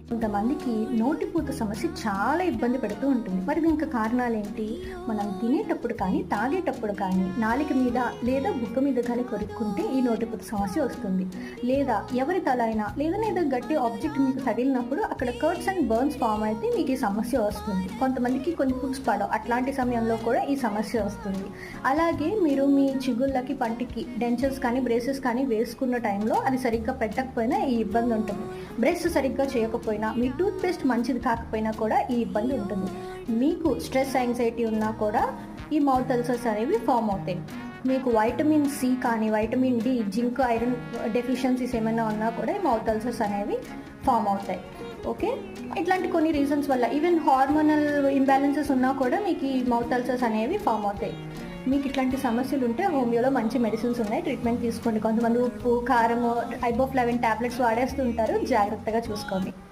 కొంతమందికి నోటిపూత సమస్య చాలా ఇబ్బంది పెడుతూ ఉంటుంది. మరి దీనికి కారణాలు ఏంటి? మనం తినేటప్పుడు కానీ, తాగేటప్పుడు కానీ, నాలుక మీద లేదా బుగ్గ మీద కానీ కొరుక్కుంటే ఈ నోటిపూత సమస్య వస్తుంది. లేదా ఎవరి తల అయినా లేదా గట్టి ఆబ్జెక్ట్ మీకు తగిలినప్పుడు అక్కడ కర్ట్స్ అండ్ బర్న్స్ ఫామ్ అయితే మీకు ఈ సమస్య వస్తుంది. కొంతమందికి కొన్ని ఫుడ్స్ పడవు, అట్లాంటి సమయంలో కూడా ఈ సమస్య వస్తుంది. అలాగే మీరు మీ చిగుళ్ళకి, పంటికి డెంచర్స్ కానీ, బ్రేసెస్ కానీ వేసుకున్న టైంలో అది సరిగ్గా పెట్టకపోయినా ఈ ఇబ్బంది ఉంటుంది. బ్రష్ సరిగ్గా చేయకపోయినా, మీ టూత్ పేస్ట్ మంచిది కాకపోయినా కూడా ఈ ఇబ్బంది ఉంటుంది. మీకు స్ట్రెస్, యాంగ్జైటీ ఉన్నా కూడా ఈ మౌత్ అల్సర్స్ అనేవి ఫామ్ అవుతాయి. మీకు వైటమిన్ సి కానీ, vitamin D, zinc, iron deficiencies ఏమైనా ఉన్నా కూడా ఈ మౌత్ అల్సర్స్ అనేవి ఫామ్ అవుతాయి. ఓకే, ఇట్లాంటి కొన్ని రీజన్స్ వల్ల ఈవెన్ హార్మోనల్ ఇంబ్యాలెన్సెస్ ఉన్నా కూడా మీకు ఈ మౌత్ అల్సర్స్ అనేవి ఫామ్ అవుతాయి. మీకు ఇట్లాంటి సమస్యలు ఉంటే హోమియోలో మంచి మెడిసిన్స్ ఉన్నాయి, ట్రీట్మెంట్ తీసుకోండి. కొంతమంది ఉప్పు, కారము, ఐబోఫ్లావిన్ టాబ్లెట్స్ వాడేస్తుంటారు, జాగ్రత్తగా చూసుకోండి.